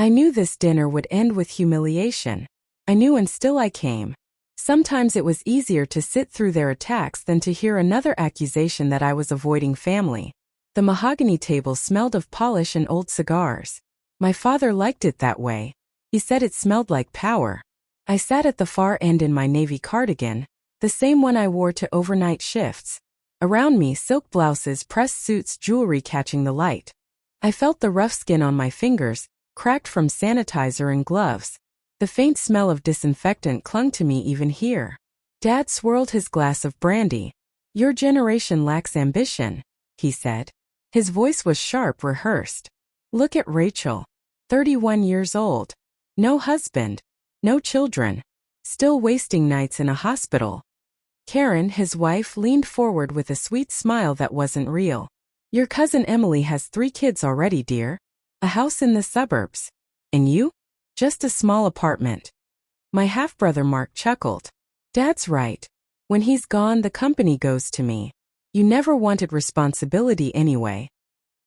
I knew this dinner would end with humiliation. I knew, and still I came. Sometimes it was easier to sit through their attacks than to hear another accusation that I was avoiding family. The mahogany table smelled of polish and old cigars. My father liked it that way. He said it smelled like power. I sat at the far end in my navy cardigan, the same one I wore to overnight shifts. Around me, silk blouses, pressed suits, jewelry catching the light. I felt the rough skin on my fingers, cracked from sanitizer and gloves. The faint smell of disinfectant clung to me even here. Dad swirled his glass of brandy. "Your generation lacks ambition," he said. His voice was sharp, rehearsed. "Look at Rachel. 31 years old. No husband. No children. Still wasting nights in a hospital." Karen, his wife, leaned forward with a sweet smile that wasn't real. "Your cousin Emily has 3 kids already, dear. A house in the suburbs. And you? Just a small apartment." My half-brother Mark chuckled. "Dad's right. When he's gone, the company goes to me. You never wanted responsibility anyway."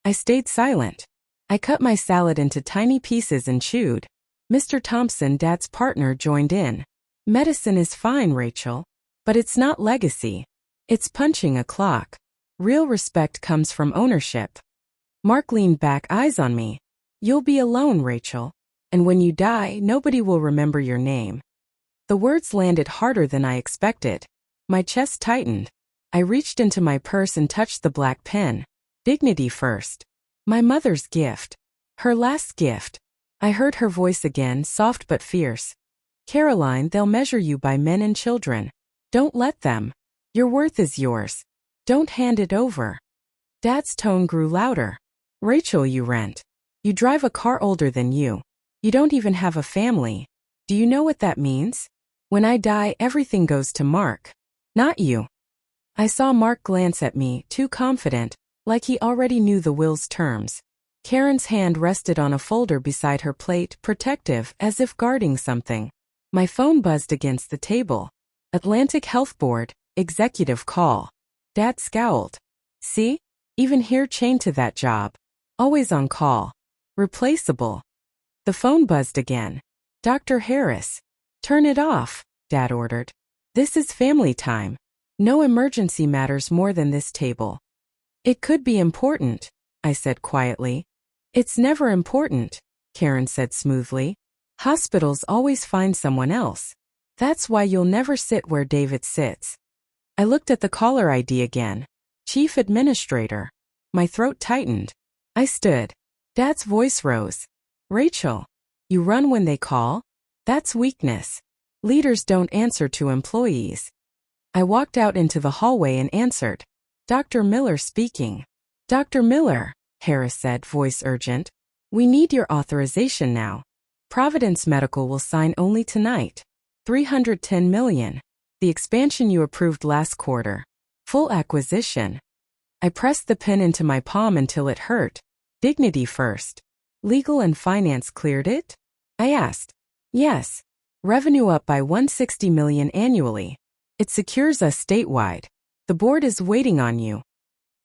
I stayed silent. I cut my salad into tiny pieces and chewed. Mr. Thompson, Dad's partner, joined in. "Medicine is fine, Rachel. But it's not legacy. It's punching a clock. Real respect comes from ownership." Mark leaned back, eyes on me. "You'll be alone, Rachel. And when you die, nobody will remember your name." The words landed harder than I expected. My chest tightened. I reached into my purse and touched the black pen. Dignity first. My mother's gift. Her last gift. I heard her voice again, soft but fierce. "Caroline, they'll measure you by men and children. Don't let them. Your worth is yours. Don't hand it over." Dad's tone grew louder. "Rachel, you rent. You drive a car older than you. You don't even have a family. Do you know what that means? When I die, everything goes to Mark. Not you." I saw Mark glance at me, too confident, like he already knew the will's terms. Karen's hand rested on a folder beside her plate, protective, as if guarding something. My phone buzzed against the table. Atlantic Health Board, executive call. Dad scowled. "See? Even here, chained to that job. Always on call. Replaceable." The phone buzzed again. "Dr. Harris." "Turn it off," Dad ordered. "This is family time. No emergency matters more than this table." "It could be important," I said quietly. "It's never important," Karen said smoothly. "Hospitals always find someone else. That's why you'll never sit where David sits." I looked at the caller ID again. Chief Administrator. My throat tightened. I stood. Dad's voice rose. "Rachel, you run when they call? That's weakness. Leaders don't answer to employees." I walked out into the hallway and answered. "Dr. Miller speaking." "Dr. Miller," Harris said, voice urgent. "We need your authorization now. Providence Medical will sign only tonight. $310 million. The expansion you approved last quarter. Full acquisition." I pressed the pen into my palm until it hurt. "Dignity first. Legal and finance cleared it?" I asked. "Yes. Revenue up by $160 million annually. It secures us statewide. The board is waiting on you."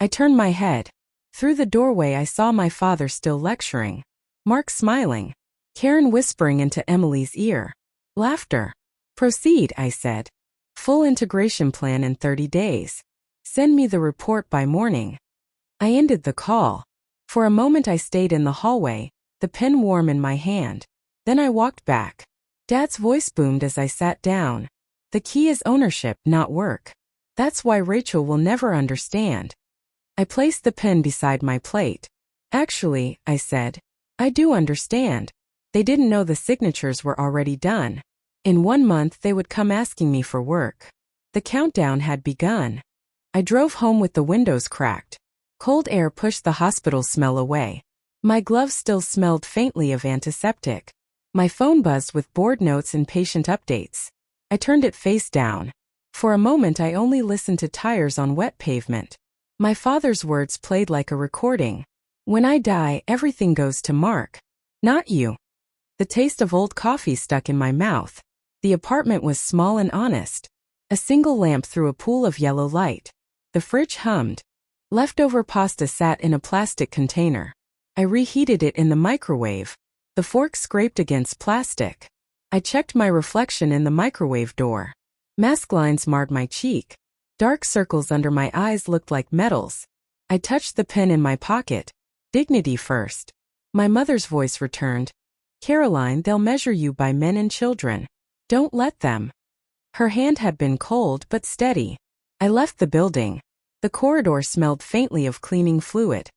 I turned my head. Through the doorway I saw my father still lecturing. Mark smiling. Karen whispering into Emily's ear. Laughter. "Proceed," I said. "Full integration plan in 30 days. Send me the report by morning." I ended the call. For a moment I stayed in the hallway, the pen warm in my hand. Then I walked back. Dad's voice boomed as I sat down. "The key is ownership, not work. That's why Rachel will never understand." I placed the pen beside my plate. "Actually," I said, "I do understand. They didn't know the signatures were already done. In 1 month they would come asking me for work." The countdown had begun. I drove home with the windows cracked. Cold air pushed the hospital smell away. My gloves still smelled faintly of antiseptic. My phone buzzed with board notes and patient updates. I turned it face down. For a moment I only listened to tires on wet pavement. My father's words played like a recording. "When I die, everything goes to Mark. Not you." The taste of old coffee stuck in my mouth. The apartment was small and honest. A single lamp threw a pool of yellow light. The fridge hummed. Leftover pasta sat in a plastic container. I reheated it in the microwave. The fork scraped against plastic. I checked my reflection in the microwave door. Mask lines marred my cheek. Dark circles under my eyes looked like metals. I touched the pen in my pocket. Dignity first. My mother's voice returned. Caroline, they'll measure you by men and children. Don't let them. Her hand had been cold but steady. I left the building. The corridor smelled faintly of cleaning fluid.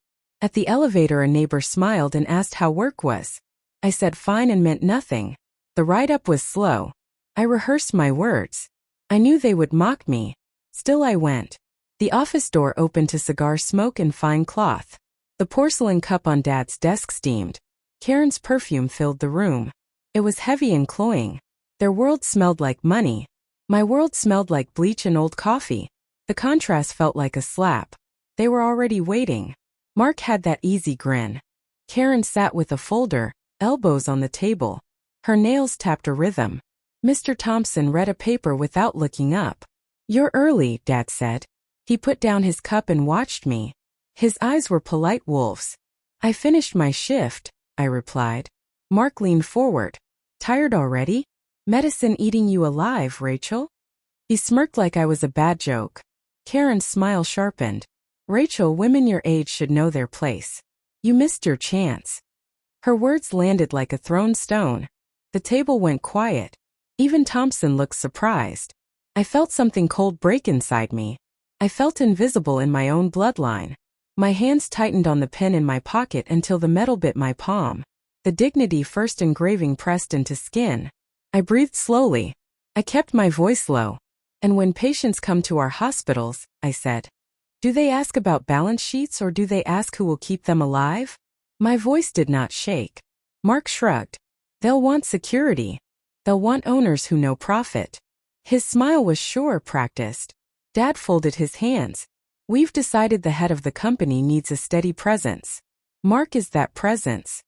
At the elevator, a neighbor smiled and asked how work was. I said fine and meant nothing. The ride-up was slow. I rehearsed my words. I knew they would mock me. Still I went. The office door opened to cigar smoke and fine cloth. The porcelain cup on Dad's desk steamed. Karen's perfume filled the room. It was heavy and cloying. Their world smelled like money. My world smelled like bleach and old coffee. The contrast felt like a slap. They were already waiting. Mark had that easy grin. Karen sat with a folder, elbows on the table. Her nails tapped a rhythm. Mr. Thompson read a paper without looking up. You're early, Dad said. He put down his cup and watched me. His eyes were polite wolves. I finished my shift, I replied. Mark leaned forward. Tired already? Medicine eating you alive, Rachel? He smirked like I was a bad joke. Karen's smile sharpened. Rachel, women your age should know their place. You missed your chance. Her words landed like a thrown stone. The table went quiet. Even Thompson looked surprised. I felt something cold break inside me. I felt invisible in my own bloodline. My hands tightened on the pen in my pocket until the metal bit my palm. The Dignity First engraving pressed into skin. I breathed slowly. I kept my voice low. And when patients come to our hospitals, I said, do they ask about balance sheets or do they ask who will keep them alive? My voice did not shake. Mark shrugged. They'll want security. They'll want owners who know profit. His smile was sure, practiced. Dad folded his hands. We've decided the head of the company needs a steady presence. Mark is that presence.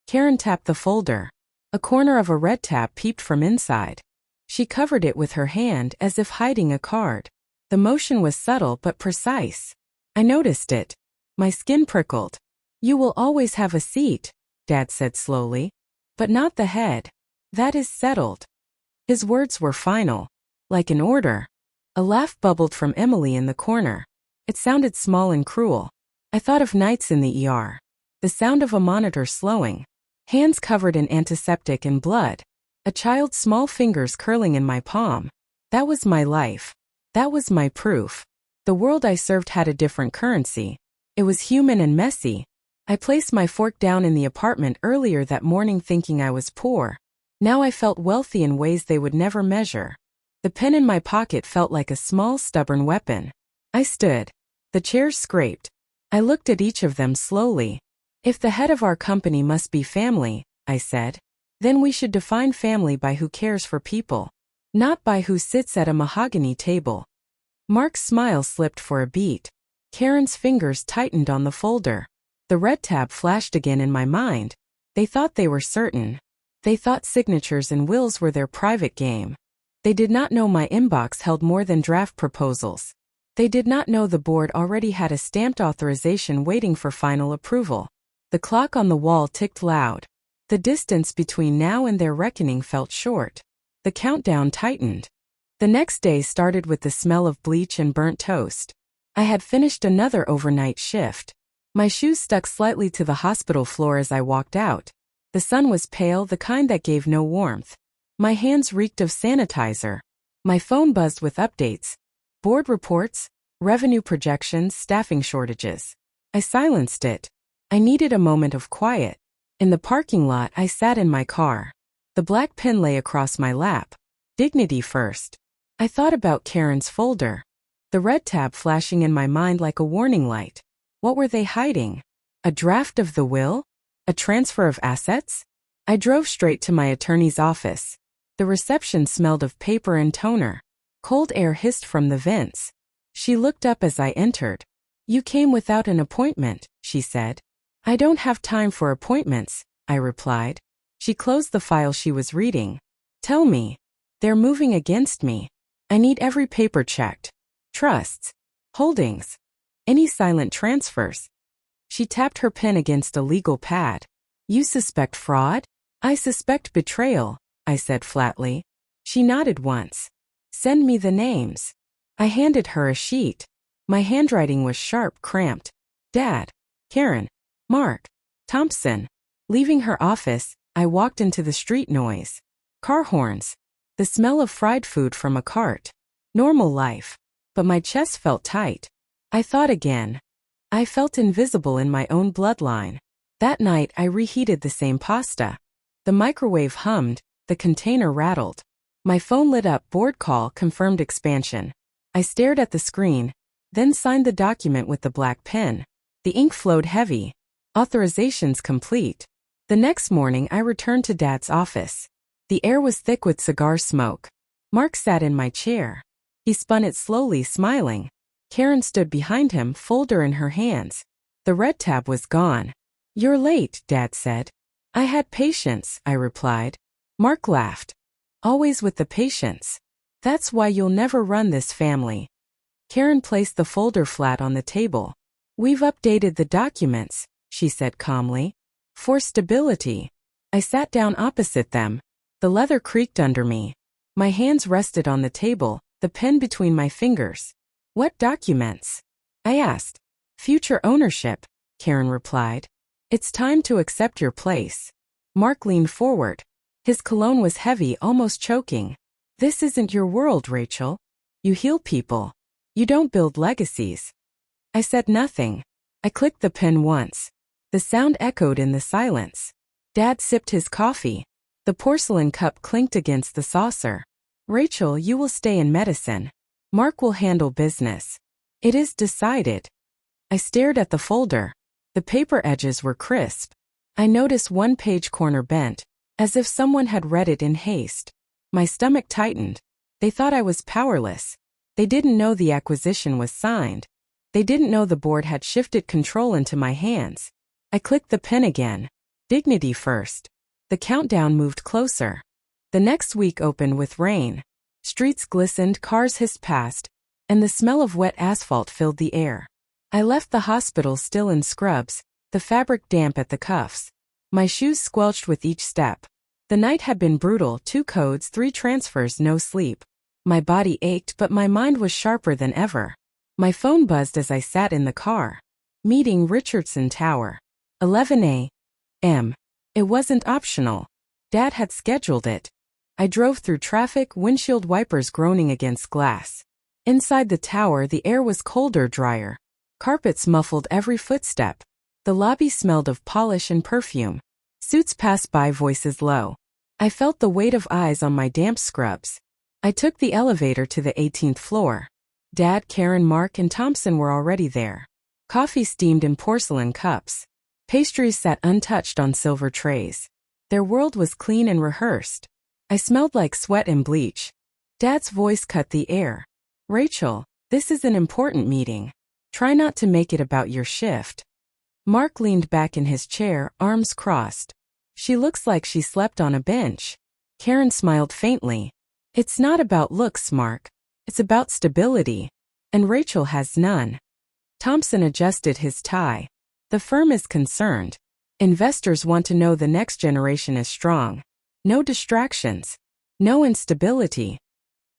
Karen tapped the folder. A corner of a red tab peeped from inside. She covered it with her hand as if hiding a card. The motion was subtle but precise. I noticed it. My skin prickled. You will always have a seat, Dad said slowly. But not the head. That is settled. His words were final. Like an order. A laugh bubbled from Emily in the corner. It sounded small and cruel. I thought of nights in the ER. The sound of a monitor slowing. Hands covered in antiseptic and blood. A child's small fingers curling in my palm. That was my life. That was my proof. The world I served had a different currency. It was human and messy. I placed my fork down in the apartment earlier that morning thinking I was poor. Now I felt wealthy in ways they would never measure. The pen in my pocket felt like a small, stubborn weapon. I stood. The chairs scraped. I looked at each of them slowly. If the head of our company must be family, I said, then we should define family by who cares for people, not by who sits at a mahogany table. Mark's smile slipped for a beat. Karen's fingers tightened on the folder. The red tab flashed again in my mind. They thought they were certain. They thought signatures and wills were their private game. They did not know my inbox held more than draft proposals. They did not know the board already had a stamped authorization waiting for final approval. The clock on the wall ticked loud. The distance between now and their reckoning felt short. The countdown tightened. The next day started with the smell of bleach and burnt toast. I had finished another overnight shift. My shoes stuck slightly to the hospital floor as I walked out. The sun was pale, the kind that gave no warmth. My hands reeked of sanitizer. My phone buzzed with updates. Board reports, revenue projections, staffing shortages. I silenced it. I needed a moment of quiet. In the parking lot, I sat in my car. The black pen lay across my lap. Dignity first. I thought about Karen's folder. The red tab flashing in my mind like a warning light. What were they hiding? A draft of the will? A transfer of assets? I drove straight to my attorney's office. The reception smelled of paper and toner. Cold air hissed from the vents. She looked up as I entered. You came without an appointment, she said. I don't have time for appointments, I replied. She closed the file she was reading. Tell me. They're moving against me. I need every paper checked. Trusts. Holdings. Any silent transfers. She tapped her pen against a legal pad. You suspect fraud? I suspect betrayal, I said flatly. She nodded once. Send me the names. I handed her a sheet. My handwriting was sharp, cramped. Dad, Karen, Mark, Thompson. Leaving her office, I walked into the street noise. Car horns. The smell of fried food from a cart. Normal life. But my chest felt tight. I thought again. I felt invisible in my own bloodline. That night I reheated the same pasta. The microwave hummed, the container rattled. My phone lit up, board call confirmed expansion. I stared at the screen, then signed the document with the black pen. The ink flowed heavy. Authorizations complete. The next morning I returned to Dad's office. The air was thick with cigar smoke. Mark sat in my chair. He spun it slowly, smiling. Karen stood behind him, folder in her hands. The red tab was gone. You're late, Dad said. I had patience, I replied. Mark laughed. Always with the patience. That's why you'll never run this family. Karen placed the folder flat on the table. We've updated the documents, she said calmly. For stability. I sat down opposite them. The leather creaked under me. My hands rested on the table, the pen between my fingers. What documents? I asked. Future ownership, Karen replied. It's time to accept your place. Mark leaned forward. His cologne was heavy, almost choking. This isn't your world, Rachel. You heal people. You don't build legacies. I said nothing. I clicked the pen once. The sound echoed in the silence. Dad sipped his coffee. The porcelain cup clinked against the saucer. Rachel, you will stay in medicine. Mark will handle business. It is decided. I stared at the folder. The paper edges were crisp. I noticed one page corner bent, as if someone had read it in haste. My stomach tightened. They thought I was powerless. They didn't know the acquisition was signed. They didn't know the board had shifted control into my hands. I clicked the pen again. Dignity first. The countdown moved closer. The next week opened with rain. Streets glistened, cars hissed past, and the smell of wet asphalt filled the air. I left the hospital still in scrubs, the fabric damp at the cuffs. My shoes squelched with each step. The night had been brutal, 2 codes, 3 transfers, no sleep. My body ached, but my mind was sharper than ever. My phone buzzed as I sat in the car. Meeting Richardson Tower. 11 a.m. It wasn't optional. Dad had scheduled it. I drove through traffic, windshield wipers groaning against glass. Inside the tower, the air was colder, drier. Carpets muffled every footstep. The lobby smelled of polish and perfume. Suits passed by, voices low. I felt the weight of eyes on my damp scrubs. I took the elevator to the 18th floor. Dad, Karen, Mark, and Thompson were already there. Coffee steamed in porcelain cups. Pastries sat untouched on silver trays. Their world was clean and rehearsed. I smelled like sweat and bleach. Dad's voice cut the air. Rachel, this is an important meeting. Try not to make it about your shift. Mark leaned back in his chair, arms crossed. She looks like she slept on a bench. Karen smiled faintly. It's not about looks, Mark. It's about stability. And Rachel has none. Thompson adjusted his tie. The firm is concerned. Investors want to know the next generation is strong. No distractions. No instability.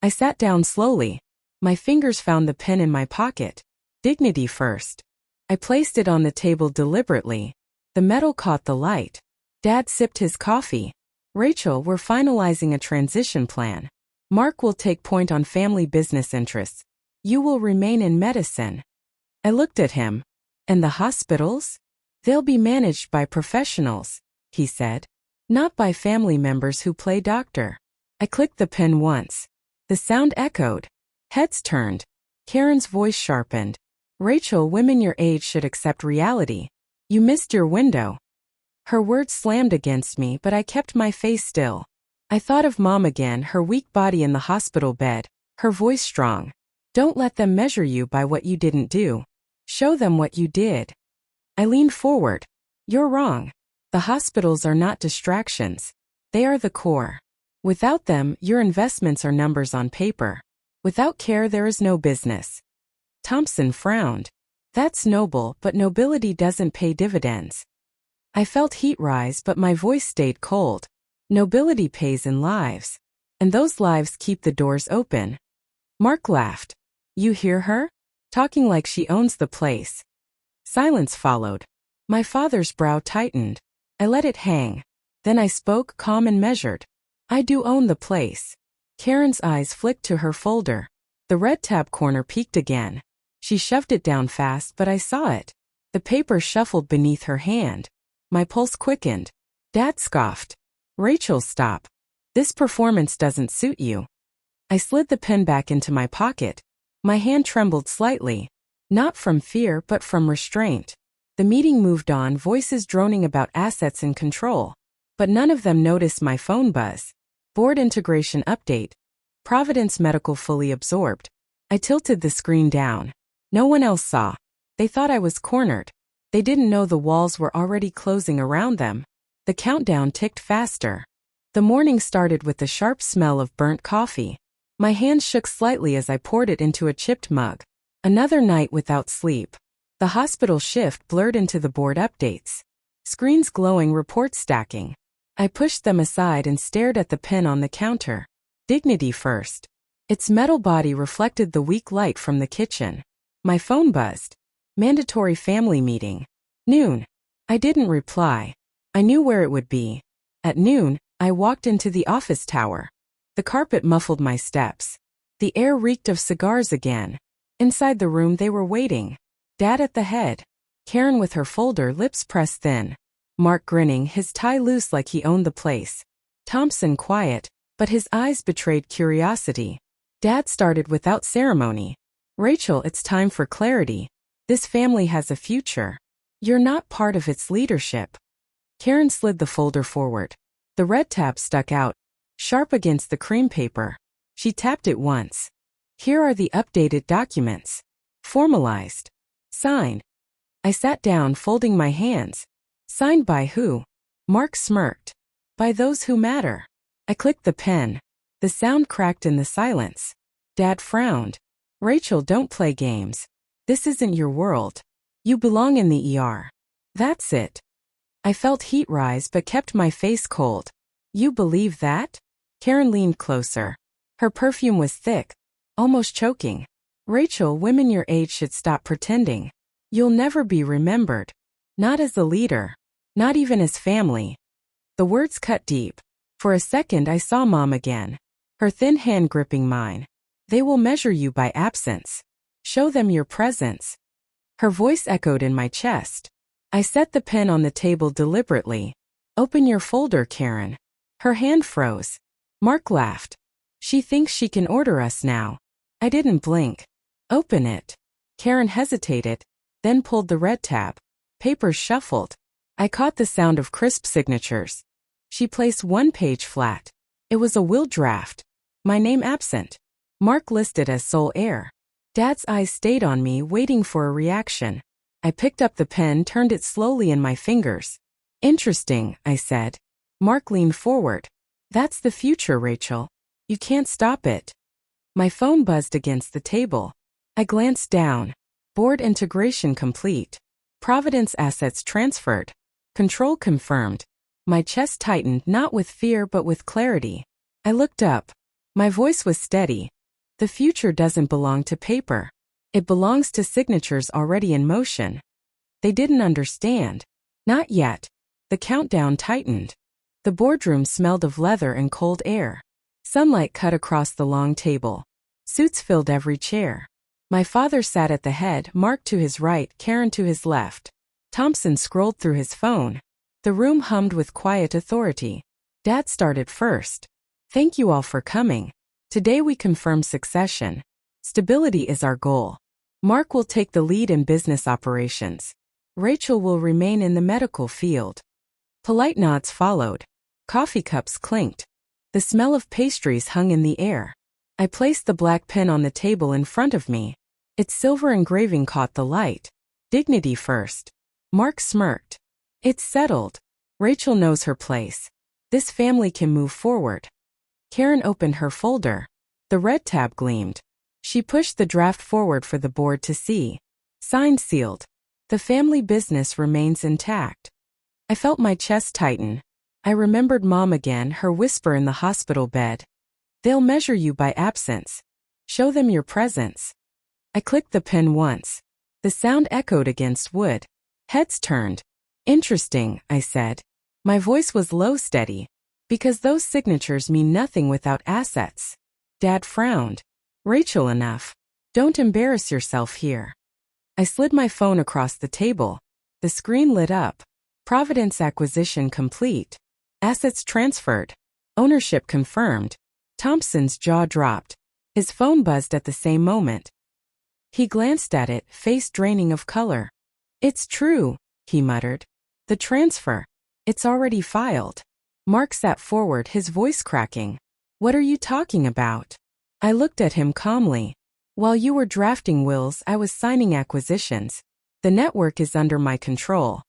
I sat down slowly. My fingers found the pen in my pocket. Dignity first. I placed it on the table deliberately. The metal caught the light. Dad sipped his coffee. Rachel, we're finalizing a transition plan. Mark will take point on family business interests. You will remain in medicine. I looked at him. And the hospitals? They'll be managed by professionals, he said. Not by family members who play doctor. I clicked the pen once. The sound echoed. Heads turned. Karen's voice sharpened. Rachel, women your age should accept reality. You missed your window. Her words slammed against me, but I kept my face still. I thought of Mom again, her weak body in the hospital bed, her voice strong. Don't let them measure you by what you didn't do. Show them what you did. I leaned forward. You're wrong. The hospitals are not distractions. They are the core. Without them, your investments are numbers on paper. Without care, there is no business. Thompson frowned. That's noble, but nobility doesn't pay dividends. I felt heat rise, but my voice stayed cold. Nobility pays in lives. And those lives keep the doors open. Mark laughed. You hear her? Talking like she owns the place. Silence followed. My father's brow tightened. I let it hang. Then I spoke, calm and measured. I do own the place. Karen's eyes flicked to her folder. The red tab corner peaked again. She shoved it down fast, but I saw it. The paper shuffled beneath her hand. My pulse quickened. Dad scoffed. Rachel, stop. This performance doesn't suit you. I slid the pen back into my pocket. My hand trembled slightly. Not from fear, but from restraint. The meeting moved on, voices droning about assets and control. But none of them noticed my phone buzz. Board integration update. Providence Medical fully absorbed. I tilted the screen down. No one else saw. They thought I was cornered. They didn't know the walls were already closing around them. The countdown ticked faster. The morning started with the sharp smell of burnt coffee. My hand shook slightly as I poured it into a chipped mug. Another night without sleep. The hospital shift blurred into the board updates. Screens glowing, reports stacking. I pushed them aside and stared at the pen on the counter. Dignity first. Its metal body reflected the weak light from the kitchen. My phone buzzed. Mandatory family meeting. Noon. I didn't reply. I knew where it would be. At noon, I walked into the office tower. The carpet muffled my steps. The air reeked of cigars again. Inside the room they were waiting. Dad at the head. Karen with her folder, lips pressed thin. Mark grinning, his tie loose like he owned the place. Thompson quiet, but his eyes betrayed curiosity. Dad started without ceremony. Rachel, it's time for clarity. This family has a future. You're not part of its leadership. Karen slid the folder forward. The red tab stuck out, sharp against the cream paper. She tapped it once. Here are the updated documents. Formalized. Signed. I sat down, folding my hands. Signed by who? Mark smirked. By those who matter. I clicked the pen. The sound cracked in the silence. Dad frowned. Rachel, don't play games. This isn't your world. You belong in the ER. That's it. I felt heat rise but kept my face cold. You believe that? Karen leaned closer. Her perfume was thick, almost choking. Rachel, women your age should stop pretending. You'll never be remembered. Not as a leader. Not even as family. The words cut deep. For a second I saw Mom again. Her thin hand gripping mine. They will measure you by absence. Show them your presence. Her voice echoed in my chest. I set the pen on the table deliberately. Open your folder, Karen. Her hand froze. Mark laughed. She thinks she can order us now. I didn't blink. Open it. Karen hesitated, then pulled the red tab. Papers shuffled. I caught the sound of crisp signatures. She placed one page flat. It was a will draft. My name absent. Mark listed as sole heir. Dad's eyes stayed on me, waiting for a reaction. I picked up the pen, turned it slowly in my fingers. Interesting, I said. Mark leaned forward. That's the future, Rachel. You can't stop it. My phone buzzed against the table. I glanced down. Board integration complete. Providence assets transferred. Control confirmed. My chest tightened, not with fear but with clarity. I looked up. My voice was steady. The future doesn't belong to paper. It belongs to signatures already in motion. They didn't understand. Not yet. The countdown tightened. The boardroom smelled of leather and cold air. Sunlight cut across the long table. Suits filled every chair. My father sat at the head, Mark to his right, Karen to his left. Thompson scrolled through his phone. The room hummed with quiet authority. Dad started first. Thank you all for coming. Today we confirm succession. Stability is our goal. Mark will take the lead in business operations. Rachel will remain in the medical field. Polite nods followed. Coffee cups clinked. The smell of pastries hung in the air. I placed the black pen on the table in front of me. Its silver engraving caught the light. Dignity first. Mark smirked. It's settled. Rachel knows her place. This family can move forward. Karen opened her folder. The red tab gleamed. She pushed the draft forward for the board to see. Signed, sealed. The family business remains intact. I felt my chest tighten. I remembered Mom again, her whisper in the hospital bed. They'll measure you by absence. Show them your presence. I clicked the pen once. The sound echoed against wood. Heads turned. Interesting, I said. My voice was low, steady. Because those signatures mean nothing without assets. Dad frowned. Rachel, enough. Don't embarrass yourself here. I slid my phone across the table. The screen lit up. Providence acquisition complete. Assets transferred. Ownership confirmed. Thompson's jaw dropped. His phone buzzed at the same moment. He glanced at it, face draining of color. It's true, he muttered. The transfer. It's already filed. Mark sat forward, his voice cracking. What are you talking about? I looked at him calmly. While you were drafting wills, I was signing acquisitions. The network is under my control.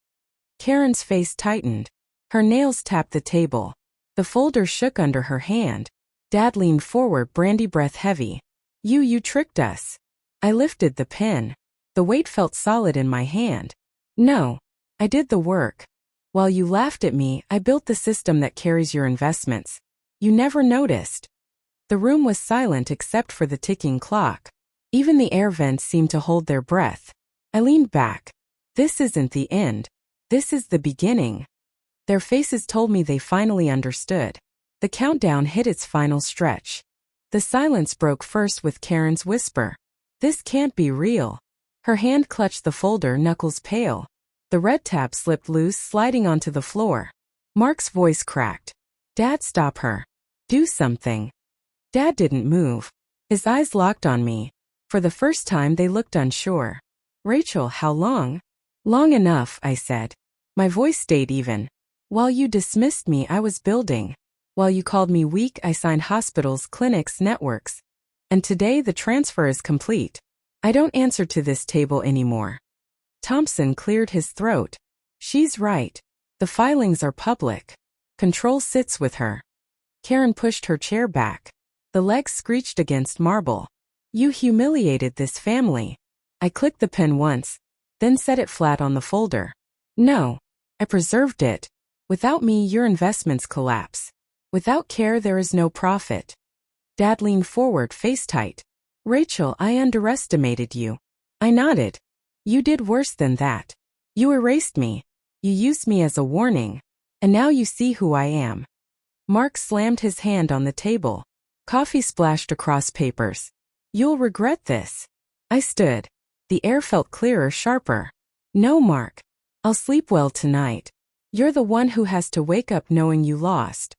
Karen's face tightened. Her nails tapped the table. The folder shook under her hand. Dad leaned forward, brandy breath heavy. You tricked us. I lifted the pen. The weight felt solid in my hand. No. I did the work. While you laughed at me, I built the system that carries your investments. You never noticed. The room was silent except for the ticking clock. Even the air vents seemed to hold their breath. I leaned back. This isn't the end. This is the beginning. Their faces told me they finally understood. The countdown hit its final stretch. The silence broke first with Karen's whisper. This can't be real. Her hand clutched the folder, knuckles pale. The red tab slipped loose, sliding onto the floor. Mark's voice cracked. Dad, stop her. Do something. Dad didn't move. His eyes locked on me. For the first time they looked unsure. Rachel, how long? Long enough, I said. My voice stayed even. While you dismissed me, I was building. While you called me weak, I signed hospitals, clinics, networks. And today the transfer is complete. I don't answer to this table anymore. Thompson cleared his throat. She's right. The filings are public. Control sits with her. Karen pushed her chair back. The legs screeched against marble. You humiliated this family. I clicked the pen once, then set it flat on the folder. No. I preserved it. Without me, your investments collapse. Without care, there is no profit. Dad leaned forward, face tight. Rachel, I underestimated you. I nodded. You did worse than that. You erased me. You used me as a warning. And now you see who I am. Mark slammed his hand on the table. Coffee splashed across papers. You'll regret this. I stood. The air felt clearer, sharper. No, Mark. I'll sleep well tonight. You're the one who has to wake up knowing you lost.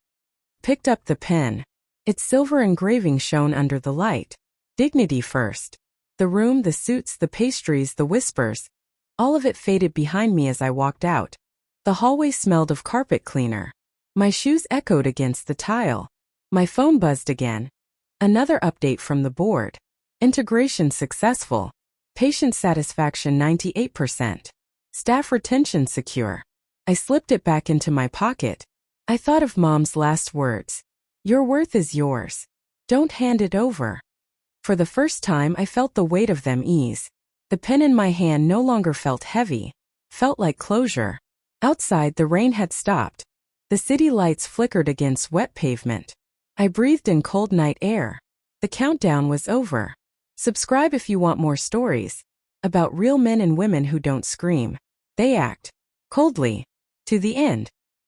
Picked up the pen. Its silver engraving shone under the light. Dignity first. The room, the suits, the pastries, the whispers. All of it faded behind me as I walked out. The hallway smelled of carpet cleaner. My shoes echoed against the tile. My phone buzzed again. Another update from the board. Integration successful. Patient satisfaction 98%. Staff retention secure. I slipped it back into my pocket. I thought of Mom's last words. Your worth is yours. Don't hand it over. For the first time, I felt the weight of them ease. The pen in my hand no longer felt heavy. Felt like closure. Outside, the rain had stopped. The city lights flickered against wet pavement. I breathed in cold night air. The countdown was over. Subscribe if you want more stories about real men and women who don't scream. They act coldly to the end.